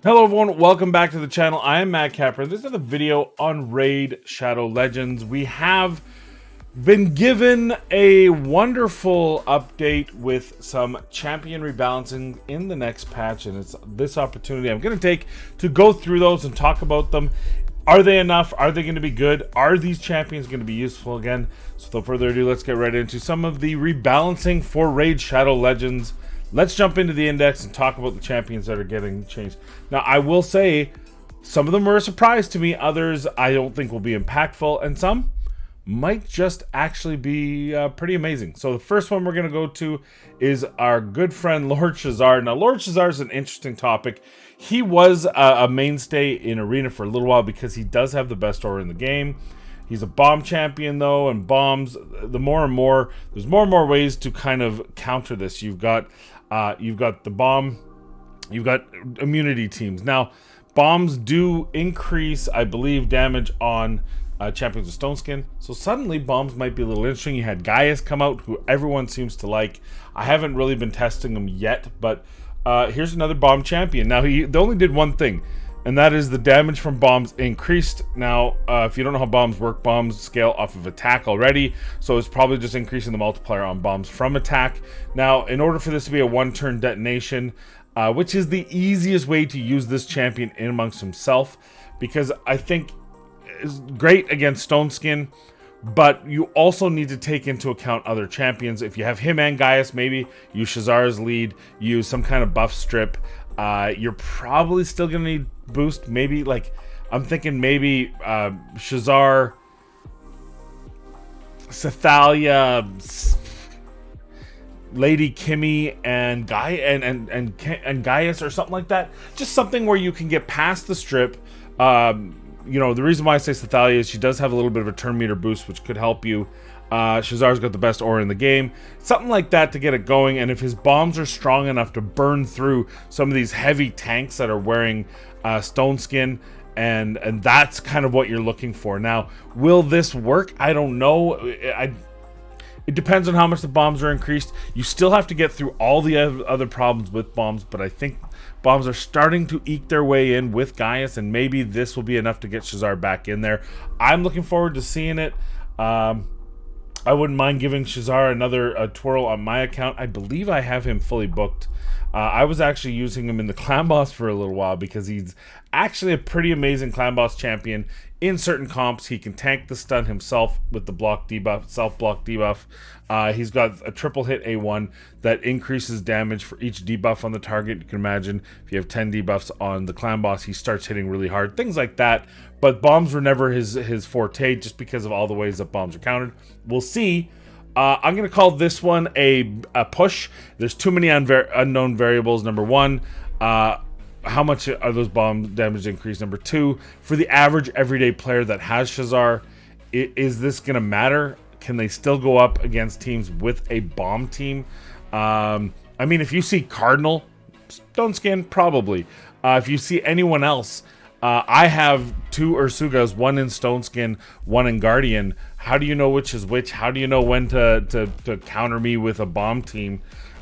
Hello everyone, welcome back to the channel. I am Matt Capper. This is another video on Raid Shadow Legends. We have been given a wonderful update with some champion rebalancing in the next patch, and it's this opportunity I'm going to take to go through those and talk about them. Are they enough? Are they going to be good? Are these champions going to be useful again? So without further ado, let's get right into some of the rebalancing for Raid Shadow Legends. Let's jump into the index and talk about the champions that are getting changed. Now, I will say some of them were a surprise to me. Others I don't think will be impactful, and some might just actually be pretty amazing. So the first one we're going to go to is our good friend Lord Shazar. Now, Lord Shazar is an interesting topic. He was a mainstay in Arena for a little while because he does have the best aura in the game. He's a bomb champion though, and bombs, there's more and more ways to kind of counter this. You've got the bomb, you've got immunity teams. Now, bombs do increase, I believe, damage on champions with stone skin. So suddenly bombs might be a little interesting. You had Gaius come out, who everyone seems to like. I haven't really been testing him yet, but here's another bomb champion. Now, they only did one thing, and that is the damage from bombs increased. Now, if you don't know how bombs work, bombs scale off of attack already, so it's probably just increasing the multiplier on bombs from attack. Now, in order for this to be a one-turn detonation, which is the easiest way to use this champion in amongst himself, because I think is great against stone skin, but you also need to take into account other champions. If you have him and Gaius, maybe use Shazar's lead, use some kind of buff strip. You're probably still gonna need boost. Maybe, like, I'm thinking maybe Shazar, Sathalia, Lady Kimmy, and Gaius or something like that. Just something where you can get past the strip. You know, the reason why I say Sathalia is she does have a little bit of a turn meter boost, which could help you. Shazar's got the best aura in the game. Something like that to get it going, and if his bombs are strong enough to burn through some of these heavy tanks that are wearing stone skin, and that's kind of what you're looking for. Now, will this work? I don't know. It depends on how much the bombs are increased. You still have to get through all the other problems with bombs, but I think bombs are starting to eke their way in with Gaius, and maybe this will be enough to get Shazar back in there. I'm looking forward to seeing it. I wouldn't mind giving Shazar another twirl on my account. I believe I have him fully booked. I was actually using him in the clan boss for a little while because he's actually a pretty amazing clan boss champion. In certain comps, he can tank the stun himself with the block debuff, self-block debuff. He's got a triple hit A1 that increases damage for each debuff on the target. You can imagine if you have 10 debuffs on the clan boss, he starts hitting really hard. Things like that. But bombs were never his forte just because of all the ways that bombs are countered. We'll see. I'm going to call this one a push. There's too many unknown variables. Number one, how much are those bomb damage increase? Number two, for the average everyday player that has Shazar, is this going to matter? Can they still go up against teams with a bomb team? I mean, if you see Cardinal, stone skin, probably. If you see anyone else, I have two Ursugas, one in stone skin, one in Guardian. How do you know which is which? How do you know when to counter me with a bomb team?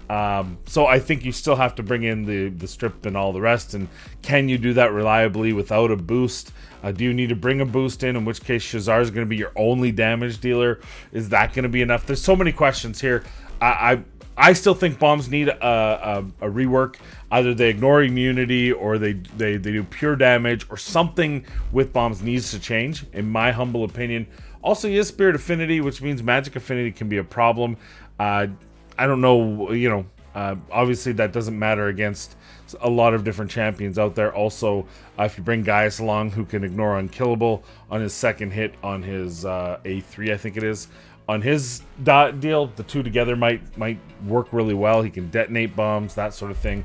So I think you still have to bring in the strip and all the rest. And can you do that reliably without a boost? Do you need to bring a boost in which case Shazar is going to be your only damage dealer? Is that going to be enough? There's so many questions here. I still think bombs need a rework. Either they ignore immunity or they do pure damage, or something with bombs needs to change, in my humble opinion. Also, he has Spirit Affinity, which means Magic Affinity can be a problem. I don't know, you know, obviously that doesn't matter against a lot of different champions out there. Also, if you bring Gaius along, who can ignore Unkillable on his second hit on his A3, I think it is, on his deal, the two together might work really well. He can detonate bombs, that sort of thing.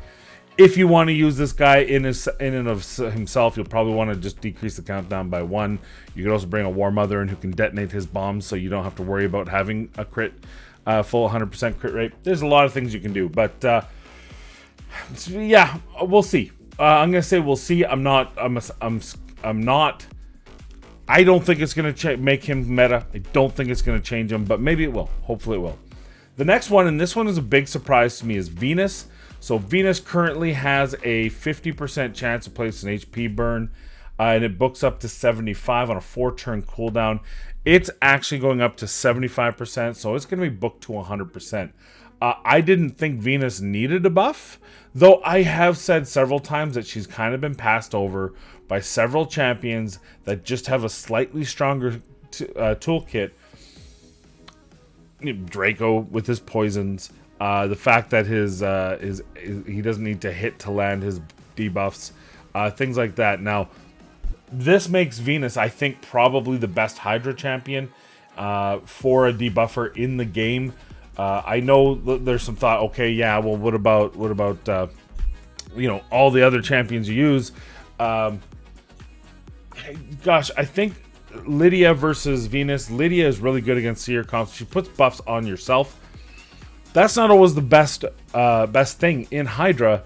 If you want to use this guy in and of himself, you'll probably want to just decrease the countdown by 1. You could also bring a War Mother in who can detonate his bombs, so you don't have to worry about having a crit, full 100% crit rate. There's a lot of things you can do, but yeah, we'll see. I'm gonna say we'll see. I'm not. I don't think it's gonna make him meta. I don't think it's gonna change him, but maybe it will. Hopefully it will. The next one, and this one is a big surprise to me, is Venus. So Venus currently has a 50% chance of placing an HP burn, and it books up to 75 on a 4-turn cooldown. It's actually going up to 75%, so it's going to be booked to 100%. I didn't think Venus needed a buff, though I have said several times that she's kind of been passed over by several champions that just have a slightly stronger toolkit. Draco with his poisons, the fact that his he doesn't need to hit to land his debuffs, things like that. Now, this makes Venus, I think, probably the best Hydra champion for a debuffer in the game. I know there's some thought, okay, yeah, well, what about you know, all the other champions you use? Gosh, I think Lydia versus Venus. Lydia is really good against seer comps. She puts buffs on yourself. That's not always the best thing in Hydra,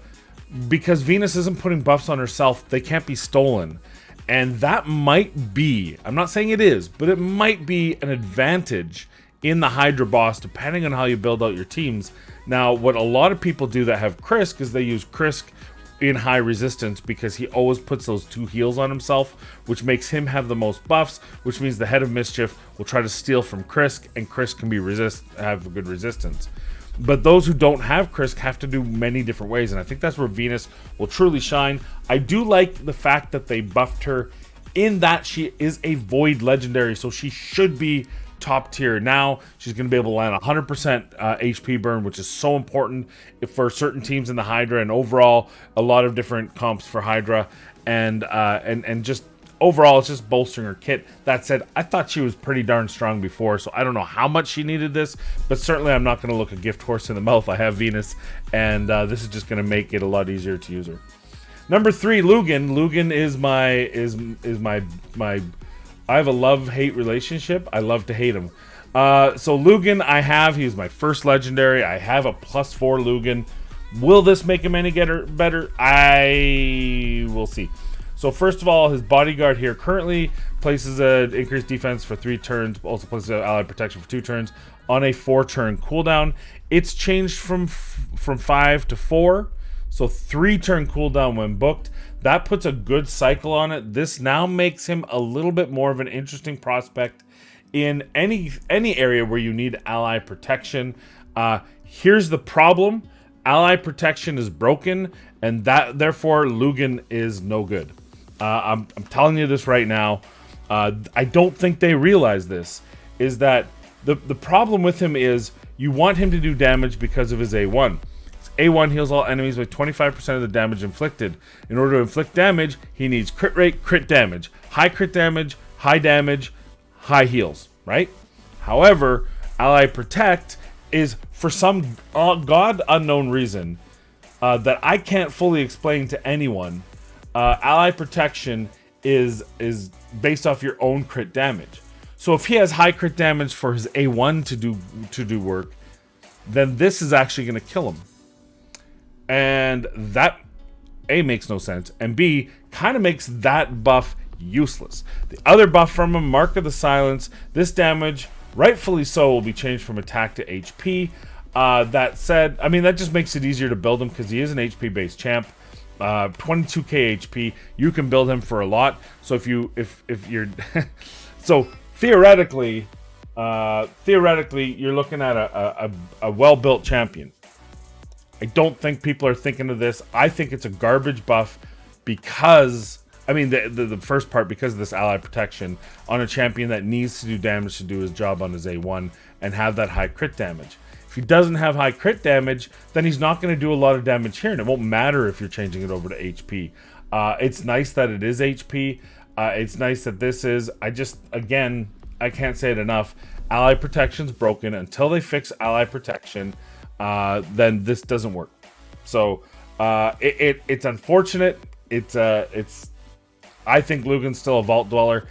because Venus isn't putting buffs on herself. They can't be stolen. And that might be, I'm not saying it is, but it might be an advantage in the Hydra boss, depending on how you build out your teams. Now, what a lot of people do that have Krisk is they use Krisk in high resistance because he always puts those 2 heals on himself, which makes him have the most buffs, which means the Head of Mischief will try to steal from Krisk, and Krisk can be have a good resistance. But those who don't have Krisk have to do many different ways, and I think that's where Venus will truly shine. I do like the fact that they buffed her in that she is a Void Legendary, so she should be top tier. Now she's going to be able to land 100% HP burn, which is so important for certain teams in the Hydra, and overall a lot of different comps for Hydra, and just overall it's just bolstering her kit. That said, I thought she was pretty darn strong before, so I don't know how much she needed this, but certainly I'm not going to look a gift horse in the mouth. I have Venus, and this is just going to make it a lot easier to use her. Number 3, Lugan. Lugan is my I have a love-hate relationship. I love to hate him. So Lugan, he's my first legendary. I have a +4 Lugan. Will this make him any better? I will see. So first of all, his Bodyguard here currently places an increased defense for 3 turns, also places an allied protection for 2 turns on a 4-turn cooldown. It's changed from 5 to 4, so 3-turn cooldown when booked. That puts a good cycle on it. This now makes him a little bit more of an interesting prospect in any area where you need ally protection. Here's the problem. Ally protection is broken, and that therefore Lugan is no good. I'm telling you this right now. I don't think they realize this, is that the problem with him is you want him to do damage because of his A1. A1 heals all enemies by 25% of the damage inflicted. In order to inflict damage, he needs crit rate, crit damage, high damage, high heals, right? However, Ally Protect is, for some god unknown reason that I can't fully explain to anyone, Ally Protection is based off your own crit damage. So if he has high crit damage for his A1 to do work, then this is actually going to kill him. And that, A, makes no sense, and B, kind of makes that buff useless. The other buff from him, Mark of the Silence, this damage, rightfully so, will be changed from attack to HP. That said, I mean, that just makes it easier to build him because he is an HP-based champ. 22k HP, you can build him for a lot. So if you're so theoretically you're looking at a well-built champion. I don't think people are thinking of this. I think it's a garbage buff because, I mean, the first part, because of this ally protection on a champion that needs to do damage to do his job on his A1 and have that high crit damage. If he doesn't have high crit damage, then he's not going to do a lot of damage here, and it won't matter if you're changing it over to HP. It's nice that it is HP. It's nice that this is, again, I can't say it enough. Ally protection's broken. Until they fix ally protection, then this doesn't work. So it's unfortunate. I think Lugan's still a Vault Dweller.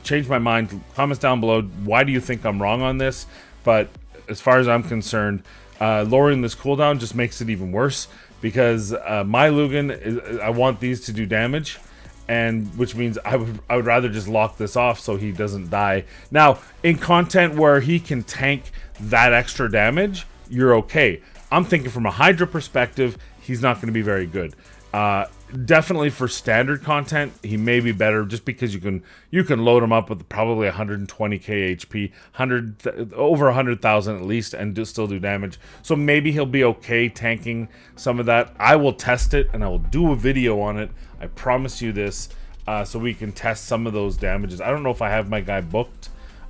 Change my mind. Comments down below. Why do you think I'm wrong on this? But as far as I'm concerned, lowering this cooldown just makes it even worse, because my Lugan, I want these to do damage, and which means I would rather just lock this off so he doesn't die. Now, in content where he can tank that extra damage, you're okay. I'm thinking from a Hydra perspective, he's not going to be very good. Definitely for standard content, he may be better just because you can load him up with probably 120k HP, over 100,000 at least, and still do damage. So maybe he'll be okay tanking some of that. I will test it and I will do a video on it. I promise you this, so we can test some of those damages. I don't know if I have my guy booked.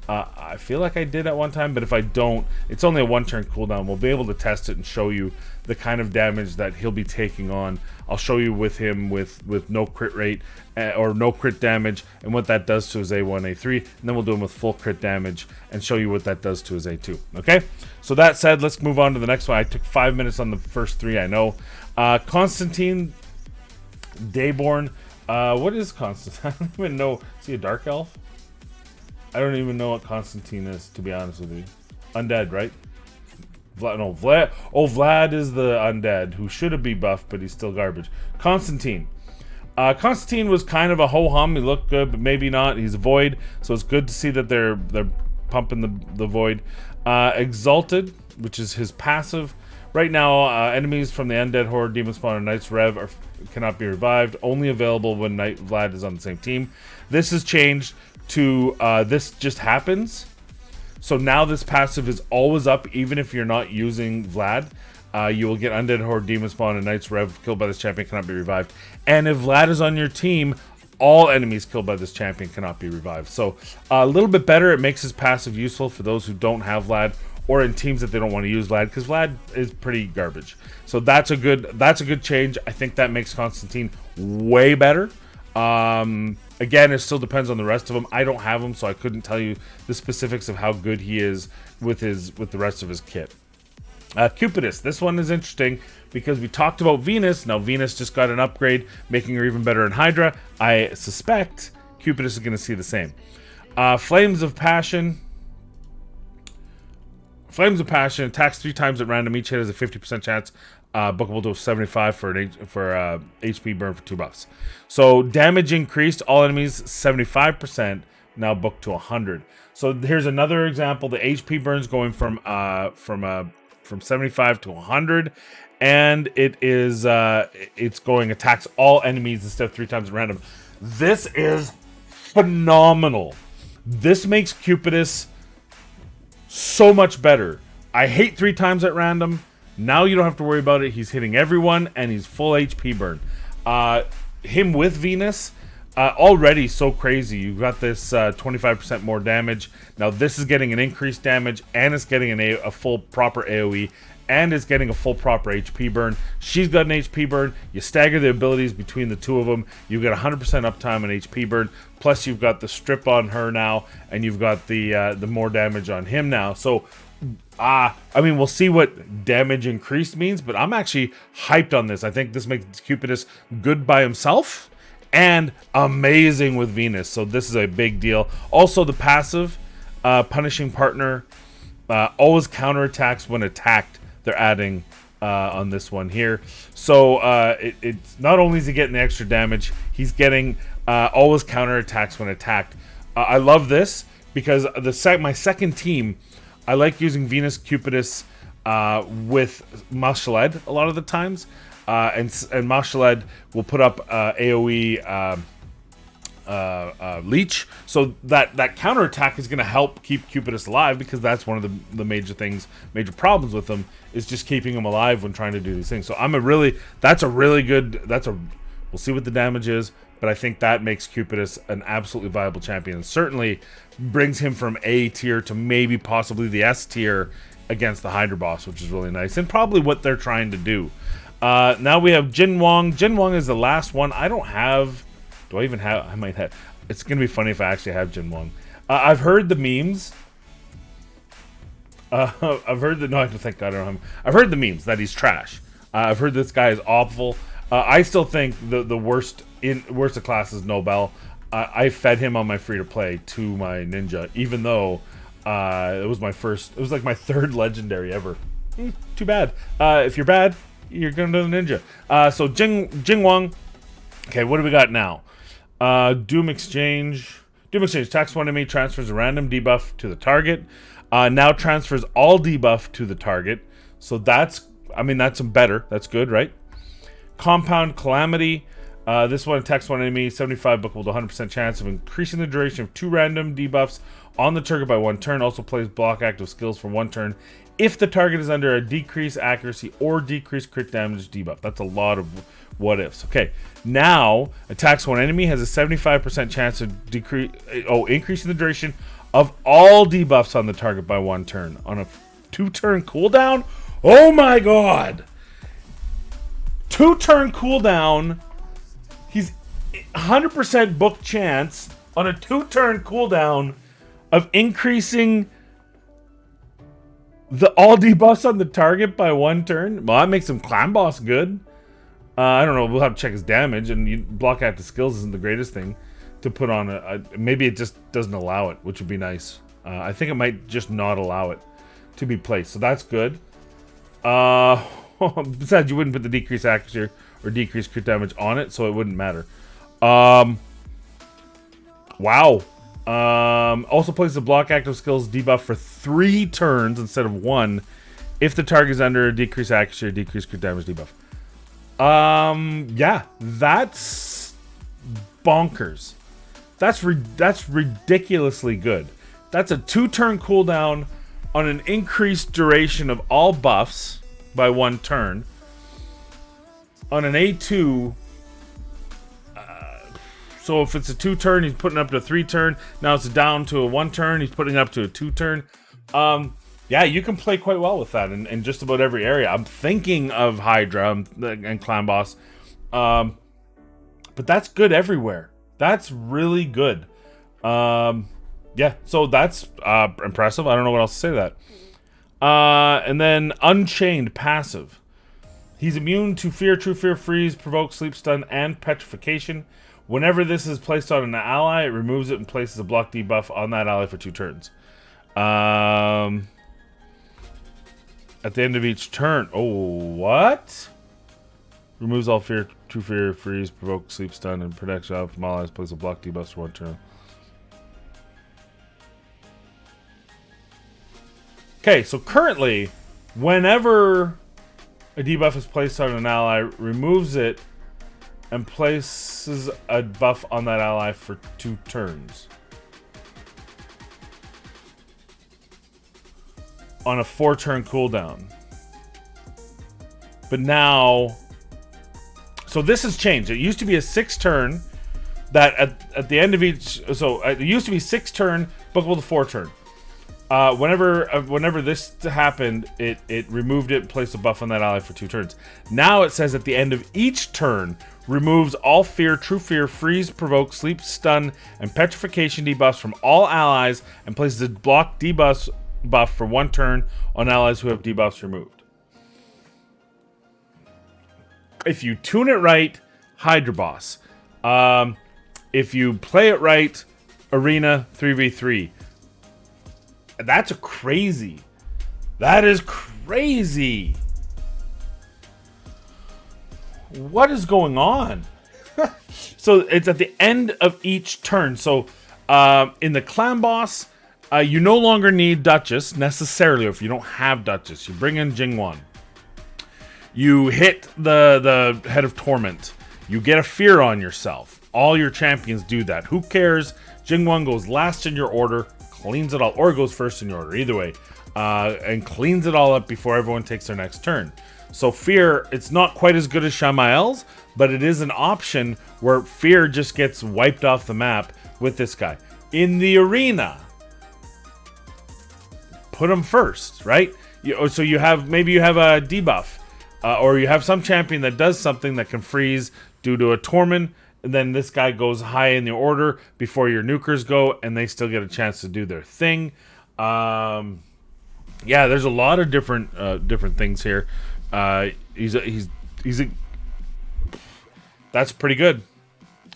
I feel like I did at one time, but if I don't, it's only a 1-turn cooldown. We'll be able to test it and show you the kind of damage that he'll be taking on. I'll show you with him with no crit rate or no crit damage and what that does to his A1, A3, and then we'll do him with full crit damage and show you what that does to his A2. Okay, so that said, let's move on to the next one. I took 5 minutes on the first 3, I know. Konstantin Dayborn. What is Konstantin? I don't even know. Is he a dark elf? I don't even know what Konstantin is, to be honest with you. Undead, right? Vlad. Oh, Vlad is the undead who should have been buffed, but he's still garbage. Konstantin. Konstantin was kind of a ho-hum. He looked good, but maybe not. He's a void, so it's good to see that they're pumping the void. Exalted, which is his passive. Right now, enemies from the Undead Horde, Demonspawn, and Knights Rev cannot be revived. Only available when Vlad is on the same team. This has changed to this just happens. So now this passive is always up, even if you're not using Vlad. You will get Undead Horde, Demonspawn, and Knights Rev killed by this champion cannot be revived. And if Vlad is on your team, all enemies killed by this champion cannot be revived. So a little bit better. It makes his passive useful for those who don't have Vlad, or in teams that they don't want to use Vlad, because Vlad is pretty garbage. So that's a good change. I think that makes Konstantin way better. Again, it still depends on the rest of them. I don't have him, so I couldn't tell you the specifics of how good he is with the rest of his kit. Cupidus. This one is interesting because we talked about Venus. Now Venus just got an upgrade, making her even better in Hydra. I suspect Cupidus is going to see the same. Flames of Passion. Flames of Passion attacks 3 times at random. Each hit has a 50% chance. Bookable to 75 for HP burn for 2 buffs. So damage increased. All enemies 75%. Now booked to 100. So here's another example. The HP burns going from 75 to 100, and it is it's going attacks all enemies instead of 3 times at random. This is phenomenal. This makes Cupidus so much better. I hate 3 times at random. Now you don't have to worry about it. He's hitting everyone, and he's full HP burn. Him with Venus, already so crazy. You've got this 25% more damage. Now this is getting an increased damage, and it's getting a full proper AoE, and it's getting a full proper HP burn. She's got an HP burn. You stagger the abilities between the two of them. You get 100% uptime on HP burn. Plus you've got the strip on her now, and you've got the more damage on him now. So I mean, we'll see what damage increased means, but I'm actually hyped on this. I think this makes Cupidus good by himself and amazing with Venus. So this is a big deal. Also, the passive, Punishing Partner, always counterattacks when attacked. They're adding on this one here. So it's not only is he getting the extra damage, he's getting always counterattacks when attacked. I love this because my second team, I like using Venus Cupidus with Mashaled a lot of the times, and Mashaled will put up AoE leech, so that counterattack is going to help keep Cupidus alive, because that's one of the major problems with him, is just keeping him alive when trying to do these things. So we'll see what the damage is, but I think that makes Cupidus an absolutely viable champion, and certainly brings him from A tier to maybe possibly the S tier against the Hydra boss, which is really nice, and probably what they're trying to do. Now we have Jin Wong. Jin Wong is the last one. I don't have... Do I even have... I might have... It's going to be funny if I actually have Jin Wong. I've heard the memes. I've heard the... No, I think I don't have him. I've heard the memes that he's trash. I've heard this guy is awful. I still think the worst of class is Nobel. I fed him on my free-to-play to my ninja, even though it was my first... It was like my 3rd legendary ever. Too bad. If you're bad, you're going to the ninja. So Jin Wong. Okay, what do we got now? Doom Exchange. Doom Exchange. Attacks one enemy, transfers a random debuff to the target. Now transfers all debuff to the target. So that's I mean, that's better. That's good, right? Compound Calamity. This one attacks one enemy, 75 bookable to 100% chance of increasing the duration of 2 random debuffs on the target by 1 turn. Also plays block active skills for 1 turn if the target is under a decreased accuracy or decreased crit damage debuff. That's a lot of what ifs. Okay, now attacks one enemy, has a 75% chance of increasing the duration of all debuffs on the target by 1 turn on a 2-turn cooldown. Oh my god! 2-turn cooldown. He's 100% book chance on a 2-turn cooldown of increasing all debuffs on the target by 1 turn. Well, that makes him clan boss good. I don't know. We'll have to check his damage, and block active skills isn't the greatest thing to put on maybe it just doesn't allow it, which would be nice. I think it might just not allow it to be placed, so that's good. Besides, you wouldn't put the decreased accuracy or decreased crit damage on it, so it wouldn't matter. Wow. Also plays the block active skills debuff for 3 turns instead of 1 if the target is under a decreased accuracy or decreased crit damage debuff. Yeah, that's bonkers. That's ridiculously good. That's a 2-turn cooldown on an increased duration of all buffs by 1 turn. On an A2, so if it's a 2-turn, he's putting up to a 3-turn. Now it's down to a 1-turn. He's putting up to a 2-turn. Yeah, you can play quite well with that in just about every area. I'm thinking of Hydra and Clan Boss. But that's good everywhere. That's really good. Yeah, so that's impressive. I don't know what else to say to that. And then Unchained passive. He's immune to Fear, True Fear, Freeze, Provoke, Sleep, Stun, and Petrification. Whenever this is placed on an ally, it removes it and places a block debuff on that ally for 2 turns. At the end of each turn. Oh, what? Removes all Fear, True Fear, Freeze, Provoke, Sleep, Stun, and protects you from allies. Places a block debuff for 1 turn. Okay, so currently, whenever a debuff is placed on an ally, removes it and places a buff on that ally for 2 turns. On a 4-turn cooldown. But now... So this has changed. It used to be a 6-turn that at the end of each... So it used to be 6-turn, bookable to 4-turn. Whenever this happened, it removed it and placed a buff on that ally for 2 turns. Now it says at the end of each turn, removes all Fear, True Fear, Freeze, Provoke, Sleep, Stun, and Petrification debuffs from all allies and places a block debuff buff for 1 turn on allies who have debuffs removed. If you tune it right, Hydra Boss. If you play it right, Arena 3v3. That's crazy. That is crazy. What is going on? So it's at the end of each turn. So in the Clan Boss, you no longer need Duchess necessarily. If you don't have Duchess, you bring in Jingwan. You hit the Head of Torment. You get a Fear on yourself. All your champions do that. Who cares? Jingwan goes last in your order, cleans it all, or goes first in your order, either way, and cleans it all up before everyone takes their next turn. So Fear, it's not quite as good as Shamael's, but it is an option where Fear just gets wiped off the map with this guy. In the arena, put him first, right? So you have, maybe you have a debuff, or you have some champion that does something that can freeze due to a Torment, and then this guy goes high in the order before your nukers go, and they still get a chance to do their thing. Yeah, there's a lot of different things here. He's a that's pretty good.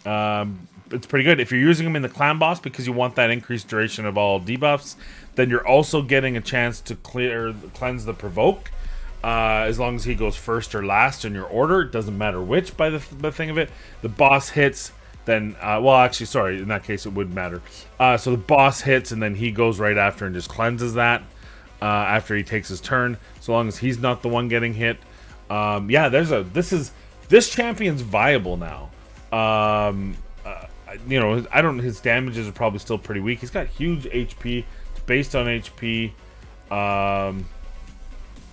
It's pretty good if you're using him in the Clan Boss because you want that increased duration of all debuffs. Then you're also getting a chance to cleanse the Provoke. As long as he goes first or last in your order, it doesn't matter which. By the thing of it, the boss hits. Then, well, actually, sorry. In that case, it would matter. So the boss hits, and then he goes right after and just cleanses that after he takes his turn. So long as he's not the one getting hit. Yeah, this champion's viable now. You know, his damages are probably still pretty weak. He's got huge HP. It's based on HP.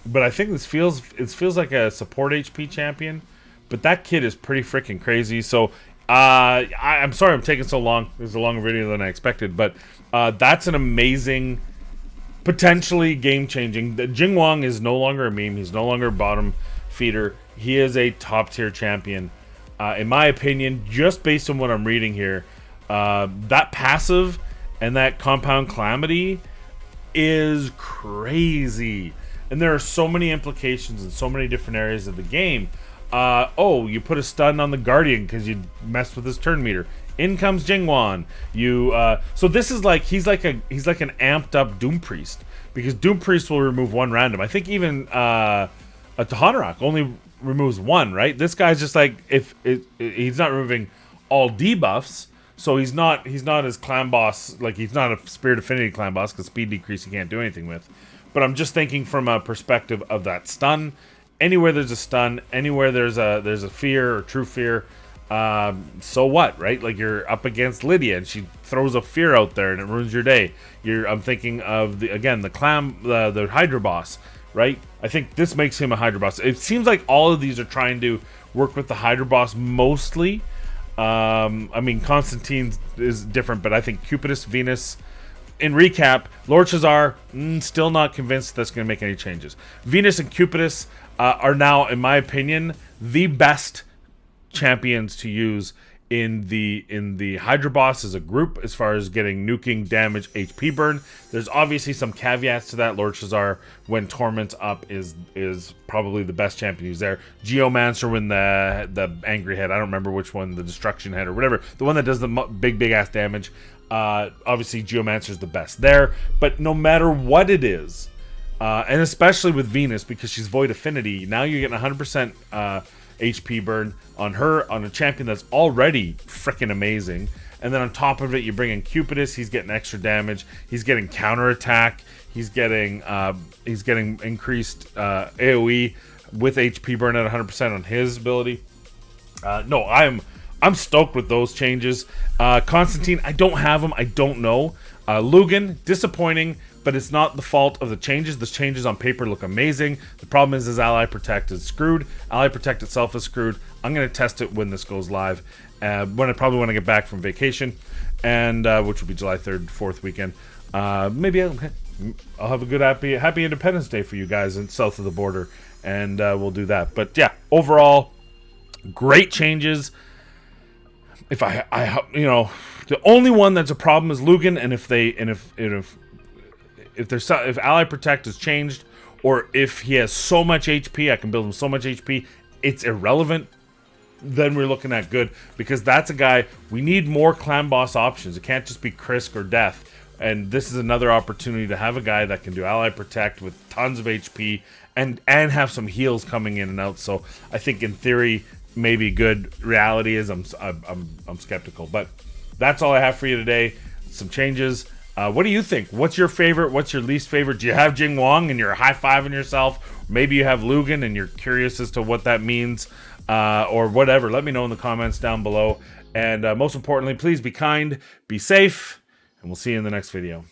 But I think it feels like a support HP champion. But that kid is pretty freaking crazy. So I'm sorry I'm taking so long. This is a longer video than I expected. But that's an amazing, potentially game-changing. Jing Wong is no longer a meme. He's no longer a bottom feeder. He is a top-tier champion. In my opinion, just based on what I'm reading here, that passive and that compound calamity is crazy. And there are so many implications in so many different areas of the game. Oh, you put a stun on the Guardian because you messed with his turn meter. In comes Jingwan. So this is like he's like an amped up Doom Priest, because Doom Priest will remove one random. I think even a Tahanarok only removes one, right? This guy's just like, he's not removing all debuffs, so he's not as clan boss, like he's not a Spirit Affinity clan boss, because speed decrease you can't do anything with. But I'm just thinking from a perspective of that stun. Anywhere there's a stun, anywhere there's a fear or true fear, so what, right? Like, you're up against Lydia and she throws a fear out there and it ruins your day. I'm thinking of the Hydra boss, right? I think this makes him a Hydra boss. It seems like all of these are trying to work with the Hydra boss mostly. I mean, Konstantin is different, but I think Cupidus, Venus. In recap, Lord Shazar, still not convinced that's going to make any changes. Venus and Cupidus are now, in my opinion, the best champions to use in the Hydra boss as a group, as far as getting nuking damage, HP burn. There's obviously some caveats to that. Lord Shazar, when Torment's up, is probably the best champion who's there. Geomancer, when the Angry Head, I don't remember which one, the Destruction Head or whatever, the one that does the big ass damage. Obviously Geomancer is the best there, but no matter what it is, and especially with Venus, because she's Void Affinity, now you're getting 100% HP burn on her, on a champion that's already freaking amazing. And then on top of it, you bring in Cupidus. He's getting extra damage. He's getting counterattack. He's getting increased AoE with HP burn at 100% on his ability. No, I'm stoked with those changes. Konstantin, I don't have him. I don't know. Lugan, disappointing, but it's not the fault of the changes. The changes on paper look amazing. The problem is his Ally Protect is screwed. Ally Protect itself is screwed. I'm going to test it when this goes live, when I probably want to get back from vacation, and which will be July 3rd, 4th weekend. Maybe I'll have a good happy Independence Day for you guys in south of the border, and we'll do that. But yeah, overall, great changes. If the only one that's a problem is Lugan, and if Ally Protect is changed, or if he has so much HP, I can build him so much HP, it's irrelevant, then we're looking at good, because that's a guy, we need more clan boss options. It can't just be Krisk or Death, and this is another opportunity to have a guy that can do Ally Protect with tons of HP, and have some heals coming in and out. So I think in theory, maybe good. Reality is I'm skeptical, but that's all I have for you today. Some changes. What do you think? What's your favorite? What's your least favorite? Do you have Jing Wong and you're high-fiving yourself? Maybe you have Lugan and you're curious as to what that means, or whatever. Let me know in the comments down below. And most importantly, please be kind, be safe, and we'll see you in the next video.